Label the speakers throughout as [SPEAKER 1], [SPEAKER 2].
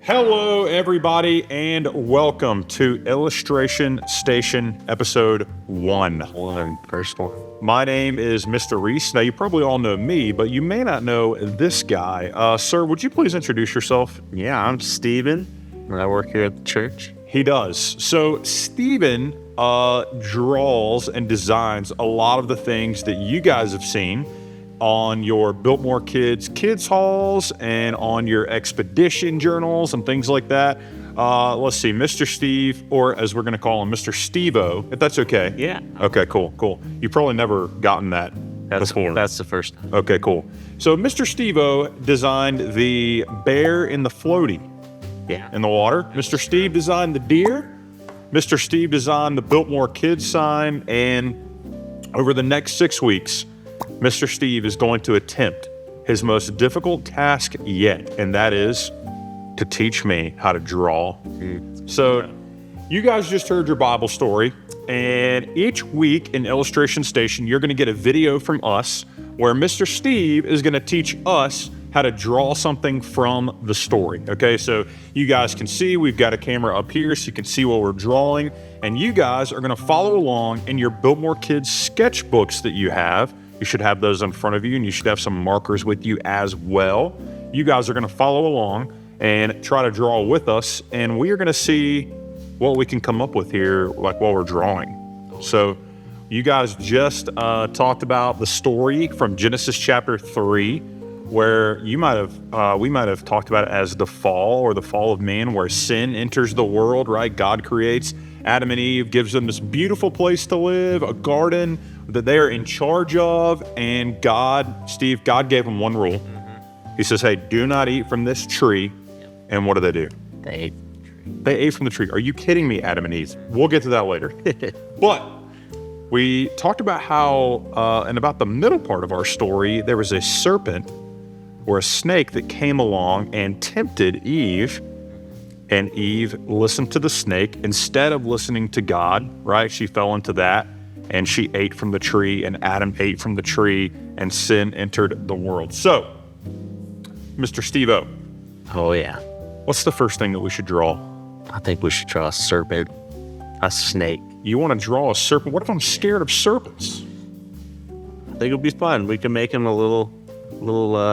[SPEAKER 1] Hello, everybody, and welcome to Illustration Station Episode 1.
[SPEAKER 2] First one.
[SPEAKER 1] My name is Mr. Reese. Now, you probably all know me, but you may not know this guy. Sir, would you please introduce yourself?
[SPEAKER 2] Yeah, I'm Steven, and I work here at the church.
[SPEAKER 1] He does. So, Steven draws and designs a lot of the things that you guys have seen on your Biltmore kids hauls and on your expedition journals and things like that. Let's see, Mr. Steve, or as we're going to call him, Mr. Steve-O, if that's okay.
[SPEAKER 2] Yeah.
[SPEAKER 1] Okay, cool. You've probably never gotten that before.
[SPEAKER 2] That's the first time.
[SPEAKER 1] Okay, cool. So Mr. Steve-O designed the bear in the floaty in the water. Mr. Steve designed the deer. Mr. Steve designed the Biltmore kids sign. And over the next 6 weeks, Mr. Steve is going to attempt his most difficult task yet, and that is to teach me how to draw. So you guys just heard your Bible story, and each week in Illustration Station, you're going to get a video from us where Mr. Steve is going to teach us how to draw something from the story. Okay, so you guys can see we've got a camera up here so you can see what we're drawing, and you guys are going to follow along in your Biltmore Kids sketchbooks that you have. You should have those in front of you, and you should have some markers with you as well. You guys are going to follow along and try to draw with us, and we are going to see what we can come up with here, like while we're drawing. So you guys just talked about the story from Genesis chapter 3, where we might have talked about it as the fall of man, where sin enters the world, right? God creates Adam and Eve, gives them this beautiful place to live, a garden that they are in charge of, and God gave them one rule. He says, hey, do not eat from this tree. And what do?
[SPEAKER 2] They
[SPEAKER 1] They ate from the tree. Are you kidding me, Adam and Eve? We'll get to that later. But we talked about how, and about the middle part of our story, there was a serpent or a snake that came along and tempted Eve. And Eve listened to the snake instead of listening to God, right? She fell into that, and she ate from the tree, and Adam ate from the tree, and sin entered the world. So, Mr. Steve-O.
[SPEAKER 2] Oh, yeah.
[SPEAKER 1] What's the first thing that we should draw?
[SPEAKER 2] I think we should draw a serpent, a snake.
[SPEAKER 1] You want to draw a serpent? What if I'm scared of serpents?
[SPEAKER 2] I think it'll be fun. We can make him a little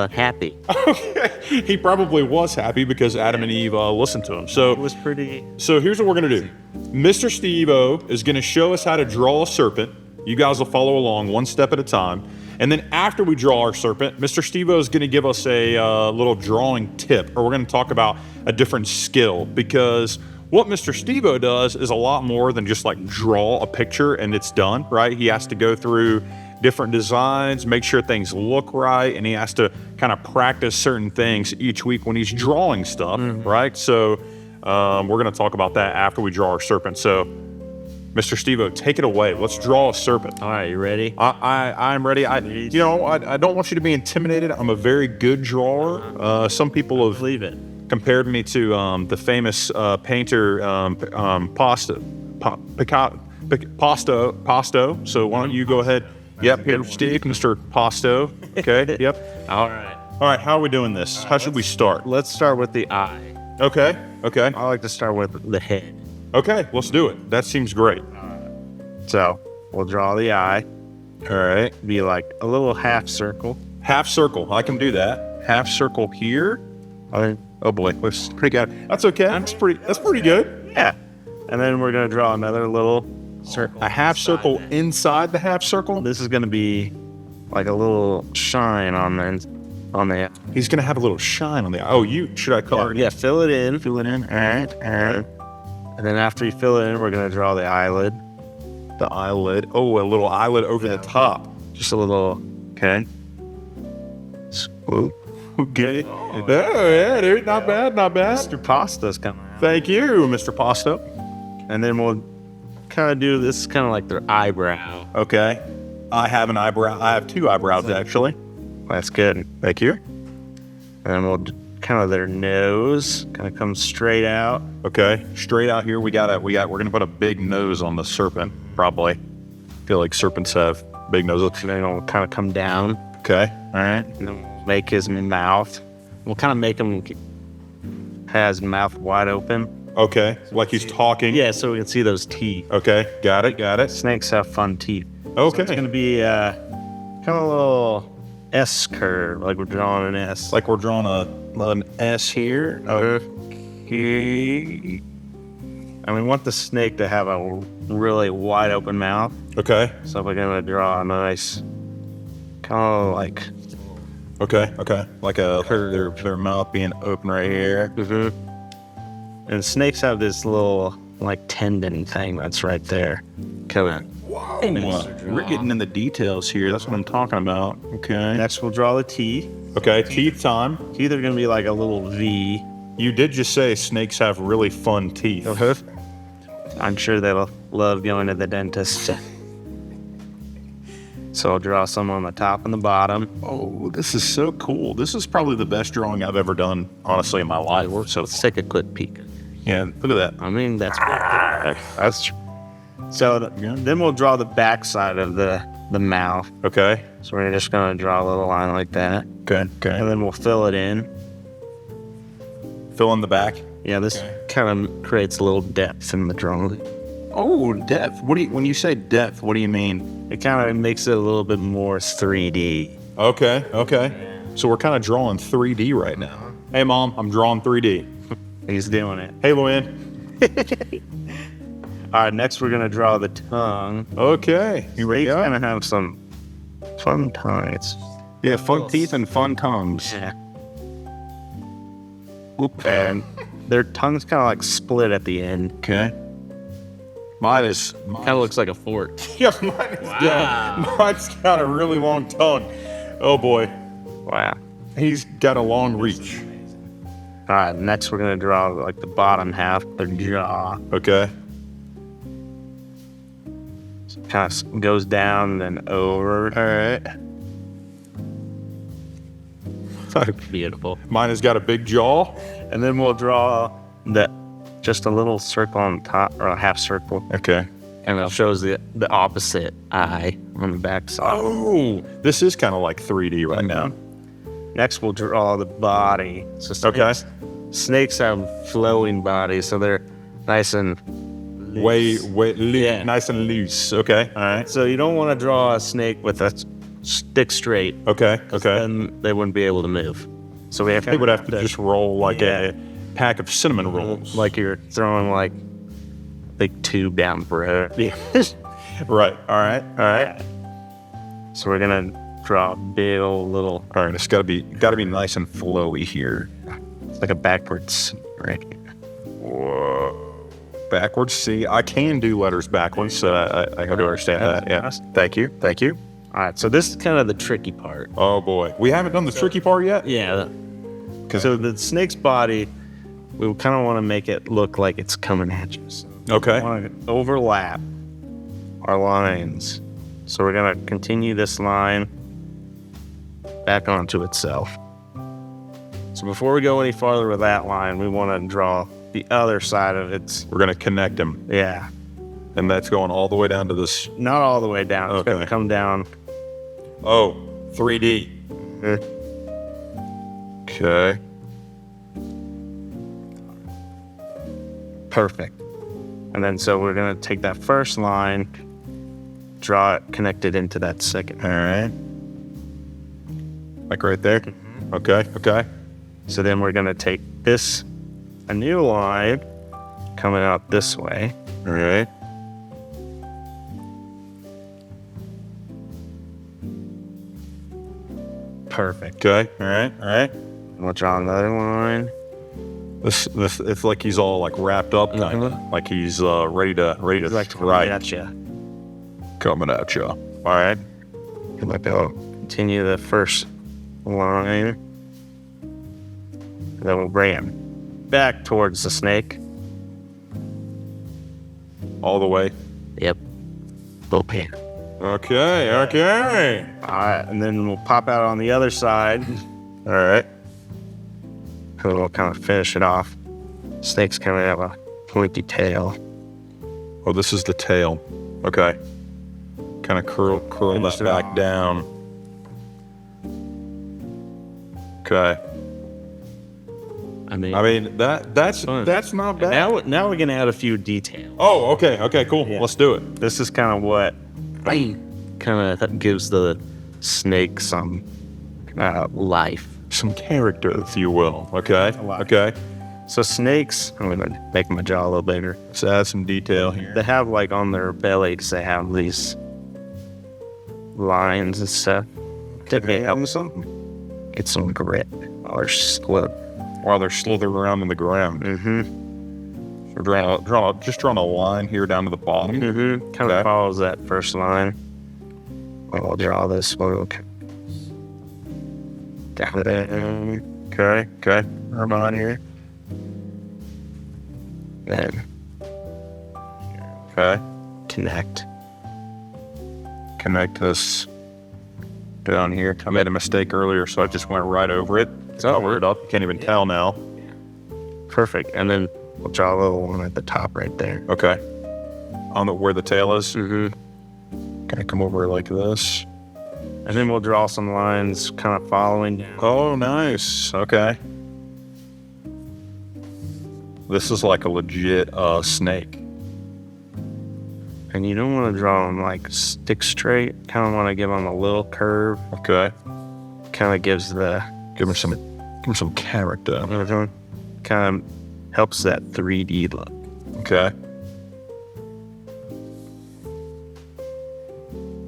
[SPEAKER 2] happy.
[SPEAKER 1] Okay. He probably was happy because Adam and Eve listened to him. So
[SPEAKER 2] it was pretty.
[SPEAKER 1] So here's what we're going to do. Mr. Steve-O is going to show us how to draw a serpent. You guys will follow along one step at a time. And then after we draw our serpent, Mr. Steve-O is going to give us a little drawing tip, or we're going to talk about a different skill, because what Mr. Steve-O does is a lot more than just like draw a picture and it's done, right? He has to go through different designs, make sure things look right, and he has to kind of practice certain things each week when he's drawing stuff, right? So we're going to talk about that after we draw our serpent. So Mr. Steve-O, take it away. Let's draw a serpent.
[SPEAKER 2] All right, you ready?
[SPEAKER 1] I'm ready. I don't want you to be intimidated. I'm a very good drawer. Some people have compared me to the famous painter Pasto. So why don't you go ahead? Yep, here, Steve, Mr. Pasto. Okay, yep.
[SPEAKER 2] All right.
[SPEAKER 1] How are we doing this? How should we start?
[SPEAKER 2] Let's start with the eye.
[SPEAKER 1] Okay.
[SPEAKER 2] I like to start with the head.
[SPEAKER 1] Okay, let's do it. That seems great.
[SPEAKER 2] So we'll draw the eye.
[SPEAKER 1] All right.
[SPEAKER 2] Be like a little half circle.
[SPEAKER 1] Half circle. I can do that. Half circle here. Oh boy, that's pretty good. That's okay. That's pretty good.
[SPEAKER 2] Yeah. And then we're gonna draw another little circle.
[SPEAKER 1] A half circle inside the half circle.
[SPEAKER 2] This is gonna be like a little shine on the.
[SPEAKER 1] He's gonna have a little shine on the eye. Oh, should I color it?
[SPEAKER 2] Yeah, fill it in. All right. And then after you fill it in, we're gonna draw the eyelid.
[SPEAKER 1] The eyelid. Oh, a little eyelid over the top.
[SPEAKER 2] Just a little.
[SPEAKER 1] Okay. Swoop. Okay. Oh yeah, dude. Not bad.
[SPEAKER 2] Mr. Pasta's coming out.
[SPEAKER 1] Thank you, Mr. Pasto.
[SPEAKER 2] And then we'll kind of do this, kind of like their eyebrow.
[SPEAKER 1] Okay. I have an eyebrow. I have two eyebrows actually.
[SPEAKER 2] That's good.
[SPEAKER 1] Thank you.
[SPEAKER 2] And then we'll kind of their nose kind of comes straight out.
[SPEAKER 1] Okay. Straight out here. We're gonna put a big nose on the serpent. Probably. I feel like serpents have big noses.
[SPEAKER 2] And then it'll kind of come down.
[SPEAKER 1] Okay. All right.
[SPEAKER 2] And then we'll make his mouth. We'll kind of make him has mouth wide open.
[SPEAKER 1] Okay, like he's talking.
[SPEAKER 2] Yeah, so we can see those teeth.
[SPEAKER 1] Okay, got it, got it.
[SPEAKER 2] Snakes have fun teeth.
[SPEAKER 1] Okay.
[SPEAKER 2] It's going to be kind of a little S curve, like we're drawing an S.
[SPEAKER 1] Like we're drawing an S here.
[SPEAKER 2] Okay. And we want the snake to have a really wide open mouth.
[SPEAKER 1] Okay.
[SPEAKER 2] So we're going to draw a nice, kind of like...
[SPEAKER 1] Okay. Like their mouth being open right here.
[SPEAKER 2] Mm-hmm. And snakes have this little, like, tendon thing that's right there. Coming.
[SPEAKER 1] Wow. We're getting in the details here. That's what I'm talking about. Okay.
[SPEAKER 2] Next, we'll draw the teeth.
[SPEAKER 1] Okay, teeth time.
[SPEAKER 2] Teeth are going to be like a little V.
[SPEAKER 1] You did just say snakes have really fun teeth.
[SPEAKER 2] I'm sure they'll love going to the dentist. So I'll draw some on the top and the bottom.
[SPEAKER 1] Oh, this is so cool. This is probably the best drawing I've ever done, honestly, in my life.
[SPEAKER 2] So let's take a quick peek.
[SPEAKER 1] Yeah, look at that.
[SPEAKER 2] I mean, that's true. So then we'll draw the back side of the mouth.
[SPEAKER 1] Okay.
[SPEAKER 2] So we're just going to draw a little line like that.
[SPEAKER 1] Okay.
[SPEAKER 2] And then we'll fill it in.
[SPEAKER 1] Fill in the back.
[SPEAKER 2] Yeah, this kind of creates a little depth in the drawing.
[SPEAKER 1] Oh, depth. When you say depth, what do you mean?
[SPEAKER 2] It kind of makes it a little bit more 3D.
[SPEAKER 1] Okay. So we're kind of drawing 3D right now. Hey, Mom, I'm drawing 3D.
[SPEAKER 2] He's doing it.
[SPEAKER 1] Hey, Luann.
[SPEAKER 2] All right, next we're going to draw the tongue.
[SPEAKER 1] Okay. Here we
[SPEAKER 2] Snakes
[SPEAKER 1] go.
[SPEAKER 2] kind of have some fun tongues.
[SPEAKER 1] Yeah, fun teeth and fun tongues.
[SPEAKER 2] Yeah. Whoop. And their tongue's kind of like split at the end.
[SPEAKER 1] Okay. Mine
[SPEAKER 2] Kind of looks like a fork.
[SPEAKER 1] Yeah, mine's got a really long tongue. Oh, boy.
[SPEAKER 2] Wow.
[SPEAKER 1] He's got a long reach.
[SPEAKER 2] All right, next we're going to draw like the bottom half, their jaw.
[SPEAKER 1] Okay.
[SPEAKER 2] So it kind of goes down and then over.
[SPEAKER 1] All right.
[SPEAKER 2] Beautiful.
[SPEAKER 1] Mine has got a big jaw.
[SPEAKER 2] And then we'll draw just a little circle on top, or a half circle.
[SPEAKER 1] Okay.
[SPEAKER 2] And it shows the opposite eye on the back side.
[SPEAKER 1] Oh, this is kind of like 3D right now.
[SPEAKER 2] Next, we'll draw the body. So snakes have flowing bodies, so they're nice and loose.
[SPEAKER 1] Nice and loose. Okay. All right.
[SPEAKER 2] So you don't want to draw a snake with a stick straight.
[SPEAKER 1] Okay.
[SPEAKER 2] Then they wouldn't be able to move. So we
[SPEAKER 1] They would have to just roll like a pack of cinnamon rolls.
[SPEAKER 2] like you're throwing like a big tube down the road.
[SPEAKER 1] Right. All right.
[SPEAKER 2] So we're gonna draw a big old little.
[SPEAKER 1] All right. It's got to be nice and flowy here.
[SPEAKER 2] It's like a backwards right here.
[SPEAKER 1] Whoa. Backwards. See, I can do letters backwards, so I do understand that. Yeah. Thank you.
[SPEAKER 2] All right. So this is kind of the tricky part.
[SPEAKER 1] Oh boy, we haven't done the tricky part yet.
[SPEAKER 2] Yeah. So the snake's body, we kind of want to make it look like it's coming at you. So
[SPEAKER 1] Okay.
[SPEAKER 2] we want to overlap our lines. So we're going to continue this line back onto itself. So before we go any farther with that line, we want to draw the other side of it.
[SPEAKER 1] We're gonna connect them,
[SPEAKER 2] Yeah.
[SPEAKER 1] and that's going all the way down to this.
[SPEAKER 2] Not all the way down. It's
[SPEAKER 1] Okay.
[SPEAKER 2] going to come down.
[SPEAKER 1] Oh, 3D. Okay.
[SPEAKER 2] Perfect. And then so we're going to take that first line, draw it connected into that second.
[SPEAKER 1] All right. Like right there. Okay.
[SPEAKER 2] So then we're going to take a new line coming out this way.
[SPEAKER 1] All right.
[SPEAKER 2] Perfect.
[SPEAKER 1] Okay. All right.
[SPEAKER 2] And we'll draw another line.
[SPEAKER 1] This it's like he's all like wrapped up, kind of like he's ready to
[SPEAKER 2] Right at you.
[SPEAKER 1] coming at you. All right.
[SPEAKER 2] Continue the first line. And then we'll bring it back towards the snake.
[SPEAKER 1] All the way.
[SPEAKER 2] Yep. Okay.
[SPEAKER 1] Okay.
[SPEAKER 2] All right. And then we'll pop out on the other side.
[SPEAKER 1] All right.
[SPEAKER 2] And we'll kind of finish it off. Snake's kind of have a pointy tail.
[SPEAKER 1] Oh, this is the tail. Okay. Kind of curl that back down. Okay.
[SPEAKER 2] I mean,
[SPEAKER 1] that's
[SPEAKER 2] fun.
[SPEAKER 1] not bad.
[SPEAKER 2] Now we're gonna add a few details.
[SPEAKER 1] Oh, okay, cool.
[SPEAKER 2] Yeah.
[SPEAKER 1] Let's do it.
[SPEAKER 2] This is kind of what kind of gives the snake some life.
[SPEAKER 1] Some character, if you will. Okay.
[SPEAKER 2] lot.
[SPEAKER 1] Okay.
[SPEAKER 2] So snakes, I'm gonna make my jaw a little bigger.
[SPEAKER 1] Let's add some detail here.
[SPEAKER 2] They have like on their bellies, they have these lines and stuff that may help them get some grit or slip.
[SPEAKER 1] While they're slithering around in the ground.
[SPEAKER 2] Mm-hmm.
[SPEAKER 1] So just drawing a line here down to the bottom.
[SPEAKER 2] Mm-hmm. Kind of follows that first line. I'll draw this one. Down there.
[SPEAKER 1] Okay. Arm on here.
[SPEAKER 2] Then
[SPEAKER 1] Okay.
[SPEAKER 2] connect.
[SPEAKER 1] Connect this down here. I made a mistake earlier, so I just went right over it. Cover it up. You can't even tell now.
[SPEAKER 2] Perfect. And then we'll draw a little one at the top right there.
[SPEAKER 1] Okay. On where the tail is.
[SPEAKER 2] Mm-hmm.
[SPEAKER 1] Gonna come over like this.
[SPEAKER 2] And then we'll draw some lines kind of following down.
[SPEAKER 1] Oh, nice. Okay. This is like a legit snake.
[SPEAKER 2] And you don't want to draw them like stick straight. Kind of want to give them a little curve.
[SPEAKER 1] Okay.
[SPEAKER 2] Kind of gives the
[SPEAKER 1] Give him some character.
[SPEAKER 2] kind of helps that 3D look.
[SPEAKER 1] Okay.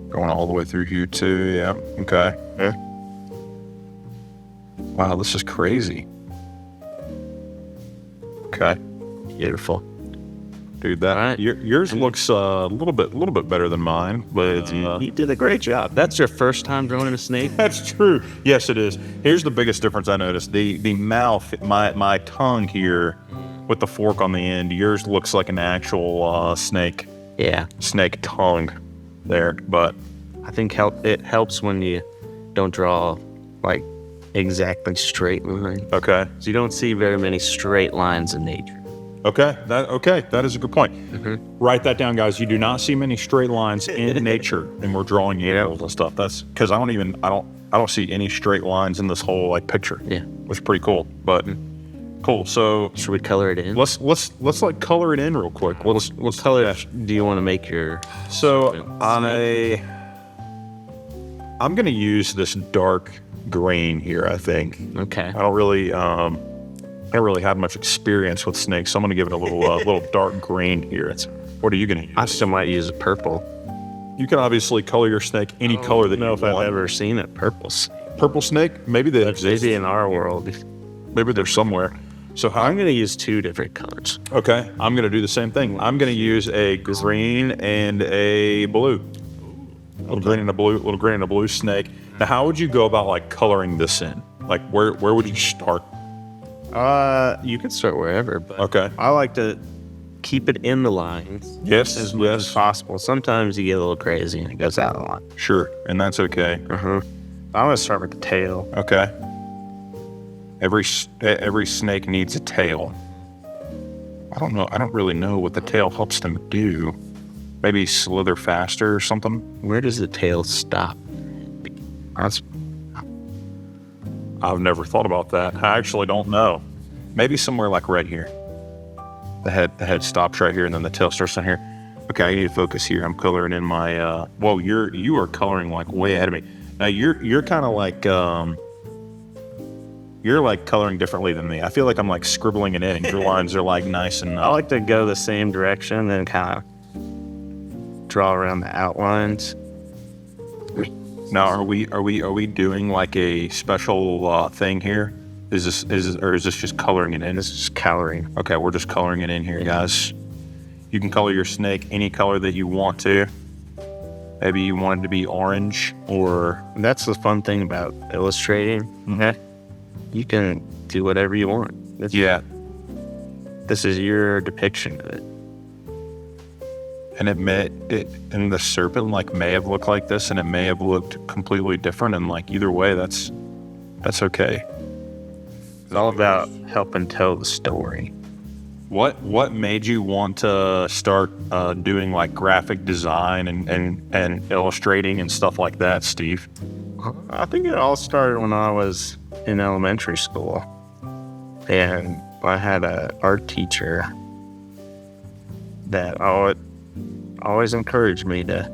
[SPEAKER 1] Going all the way through here too. Yeah. Okay.
[SPEAKER 2] Yeah.
[SPEAKER 1] Wow, this is crazy. Okay.
[SPEAKER 2] Beautiful.
[SPEAKER 1] Dude, that
[SPEAKER 2] Alright.
[SPEAKER 1] yours looks a little bit better than mine, but
[SPEAKER 2] You did a great job. That's your first time drawing a snake?
[SPEAKER 1] that's true. Yes, it is. Here's the biggest difference I noticed: the mouth, my tongue here, with the fork on the end. Yours looks like an actual snake
[SPEAKER 2] Yeah.
[SPEAKER 1] tongue there, but
[SPEAKER 2] I think it helps when you don't draw like exactly straight lines.
[SPEAKER 1] okay.
[SPEAKER 2] So you don't see very many straight lines in nature.
[SPEAKER 1] Okay, that is a good point. Write that down, guys. You do not see many straight lines in nature, and we're drawing animals and stuff. That's because I don't see any straight lines in this whole like picture.
[SPEAKER 2] Yeah.
[SPEAKER 1] Which is pretty cool. But cool. So
[SPEAKER 2] Should we color it in?
[SPEAKER 1] let's like color it in real quick. Let's
[SPEAKER 2] color. Do you want to make your?
[SPEAKER 1] So I'm gonna use this dark green here. I think
[SPEAKER 2] Okay.
[SPEAKER 1] I don't really have much experience with snakes, so I'm gonna give it a little dark green here. What are you gonna use?
[SPEAKER 2] I still might use purple.
[SPEAKER 1] You can obviously color your snake any color that
[SPEAKER 2] I don't know
[SPEAKER 1] you
[SPEAKER 2] if I've
[SPEAKER 1] want.
[SPEAKER 2] ever seen a purple.
[SPEAKER 1] Purple snake? Maybe they exist.
[SPEAKER 2] Maybe in our world.
[SPEAKER 1] Maybe they're somewhere. So
[SPEAKER 2] I'm gonna use two different colors.
[SPEAKER 1] okay, I'm gonna do the same thing. I'm gonna use a green and a blue. Little green and a blue snake. Now, how would you go about like coloring this in? Like, where would you start?
[SPEAKER 2] You can start wherever, but
[SPEAKER 1] Okay.
[SPEAKER 2] I like to keep it in the lines
[SPEAKER 1] Yes.
[SPEAKER 2] as much as possible. Sometimes you get a little crazy and it goes out a lot.
[SPEAKER 1] Sure, and that's okay.
[SPEAKER 2] I'm gonna start with the tail.
[SPEAKER 1] Okay. Every snake needs a tail. I don't know. I don't really know what the tail helps them do. Maybe slither faster or something.
[SPEAKER 2] Where does the tail stop?
[SPEAKER 1] I've never thought about that. I actually don't know. Maybe somewhere like right here. The head stops right here, and then the tail starts down here. Okay, I need to focus here. I'm coloring in my. Well, you are coloring like way ahead of me. Now you're kind of like you're like coloring differently than me. I feel like I'm like scribbling it in. And your lines are like nice and.
[SPEAKER 2] I like to go the same direction and kind of draw around the outlines.
[SPEAKER 1] Now, are we doing like a special thing here? Is this just coloring it in?
[SPEAKER 2] This is coloring.
[SPEAKER 1] Okay, we're just coloring it in here, guys. You can color your snake any color that you want to. Maybe you want it to be orange, or
[SPEAKER 2] That's the fun thing about illustrating. You can do whatever you want.
[SPEAKER 1] yeah.
[SPEAKER 2] This is your depiction of it.
[SPEAKER 1] And and the serpent like may have looked like this, and it may have looked completely different. And like either way, that's okay.
[SPEAKER 2] It's all about helping tell the story.
[SPEAKER 1] What made you want to start doing like graphic design and illustrating and stuff like that, Steve?
[SPEAKER 2] I think it all started when I was in elementary school. And I had an art teacher that always encouraged me to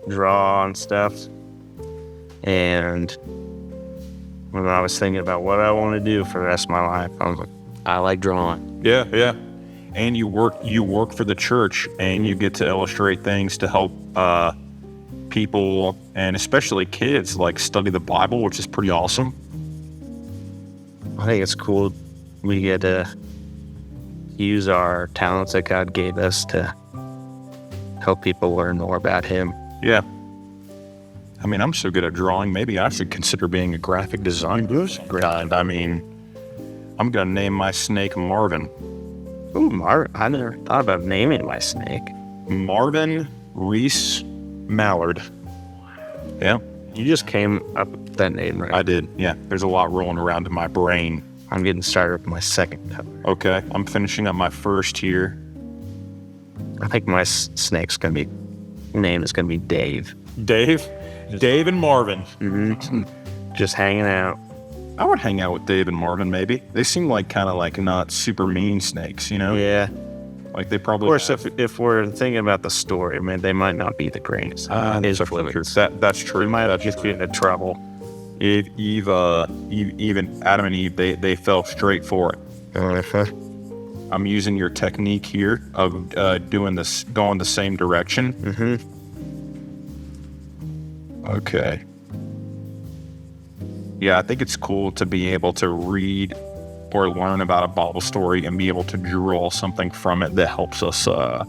[SPEAKER 2] draw and stuff. And when I was thinking about what I want to do for the rest of my life, I was like, I like drawing.
[SPEAKER 1] Yeah, yeah. And you work for the church, and you get to illustrate things to help people, and especially kids, like study the Bible, which is pretty awesome.
[SPEAKER 2] I think it's cool we get to use our talents that God gave us to help people learn more about Him.
[SPEAKER 1] Yeah. I mean, I'm so good at drawing, maybe I should consider being a graphic designer. I mean, I'm going to name my snake Marvin.
[SPEAKER 2] Ooh, Marvin. I never thought about naming my snake.
[SPEAKER 1] Marvin Reese Mallard. Yeah.
[SPEAKER 2] You just came up with that name, right?
[SPEAKER 1] I did, yeah. There's a lot rolling around in my brain.
[SPEAKER 2] I'm getting started with my second color.
[SPEAKER 1] Okay, I'm finishing up my first here.
[SPEAKER 2] I think my snake's name is going to be Dave.
[SPEAKER 1] Dave? Dave and Marvin.
[SPEAKER 2] Mm-hmm. Just hanging out.
[SPEAKER 1] I would hang out with Dave and Marvin, maybe. They seem like kind of like not super mean snakes, you know?
[SPEAKER 2] Yeah.
[SPEAKER 1] Like they probably.
[SPEAKER 2] Of course, if we're thinking about the story, I mean, they might not be the greatest.
[SPEAKER 1] That's true.
[SPEAKER 2] We might have just been into trouble.
[SPEAKER 1] Even Adam and Eve, they fell straight for it. I'm using your technique here of going the same direction.
[SPEAKER 2] Mm-hmm.
[SPEAKER 1] Okay. Yeah, I think it's cool to be able to read or learn about a Bible story and be able to draw something from it that helps us.
[SPEAKER 2] I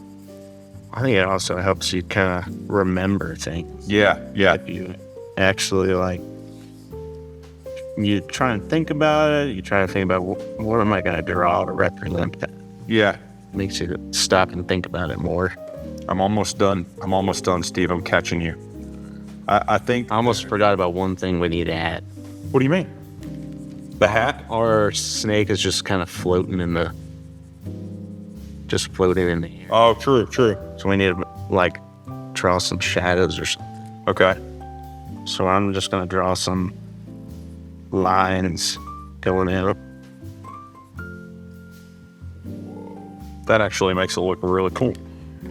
[SPEAKER 2] think it also helps you kind of remember things.
[SPEAKER 1] Yeah.
[SPEAKER 2] If you actually you try and think about it. You try to think about what am I going to draw to represent that.
[SPEAKER 1] Yeah.
[SPEAKER 2] Makes you stop and think about it more.
[SPEAKER 1] I'm almost done, Steve. I'm catching you. I think
[SPEAKER 2] I almost forgot about one thing we need to add.
[SPEAKER 1] What do you mean? The hat?
[SPEAKER 2] Our snake is just kind of floating in the air.
[SPEAKER 1] Oh, true.
[SPEAKER 2] So we need to draw some shadows or something.
[SPEAKER 1] Okay.
[SPEAKER 2] So I'm just going to draw some lines going in.
[SPEAKER 1] That actually makes it look really cool.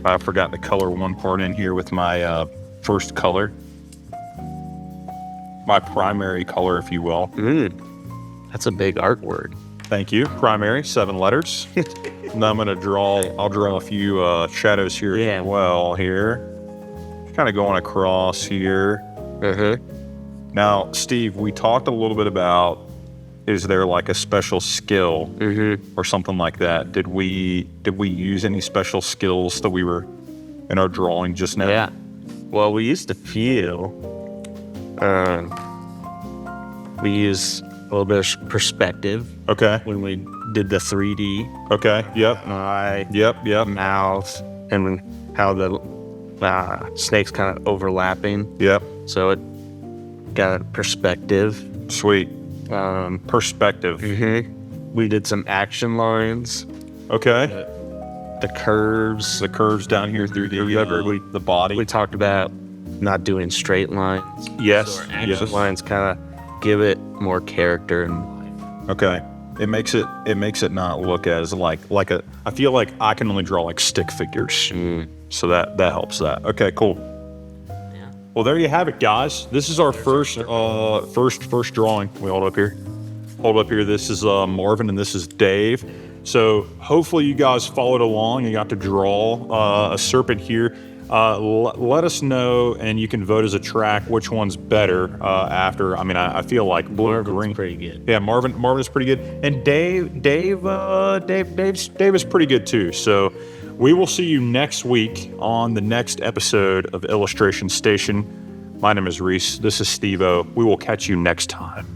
[SPEAKER 1] I forgot to color one part in here with my first color. My primary color, if you will.
[SPEAKER 2] That's a big art word.
[SPEAKER 1] Thank you. Primary, 7 letters. Now I'll draw a few shadows here as well here. Kind of going across here.
[SPEAKER 2] Mm-hmm.
[SPEAKER 1] Now, Steve, we talked a little bit about, is there like a special skill or something like that? Did we use any special skills that we were in our drawing just now?
[SPEAKER 2] Yeah. Well, we used a few. We used a little bit of perspective.
[SPEAKER 1] Okay.
[SPEAKER 2] When we did the 3D.
[SPEAKER 1] Okay. Yep.
[SPEAKER 2] Eye.
[SPEAKER 1] Yep.
[SPEAKER 2] Mouth. And how the snake's kind of overlapping.
[SPEAKER 1] Yep.
[SPEAKER 2] So it got a perspective.
[SPEAKER 1] Sweet. Perspective.
[SPEAKER 2] Mm-hmm. We did some action lines.
[SPEAKER 1] Okay.
[SPEAKER 2] The curves.
[SPEAKER 1] The curves down here through the body.
[SPEAKER 2] We talked about not doing straight lines.
[SPEAKER 1] Yes.
[SPEAKER 2] So our action lines kind of give it more character and life.
[SPEAKER 1] Okay. It makes it not look as like a. I feel like I can only draw like stick figures. So that helps that. Okay. Cool.
[SPEAKER 2] Yeah.
[SPEAKER 1] Well, there you have it, guys. This is our first drawing. We hold up here. This is Marvin and this is Dave. So hopefully you guys followed along. You got to draw a serpent here. Let us know, and you can vote as a track which one's better after. I mean, I feel like blue or green.
[SPEAKER 2] Pretty good.
[SPEAKER 1] Yeah, Marvin is pretty good, and Dave is pretty good too. So we will see you next week on the next episode of Illustration Station. My name is Reese. This is Steve-O. We will catch you next time.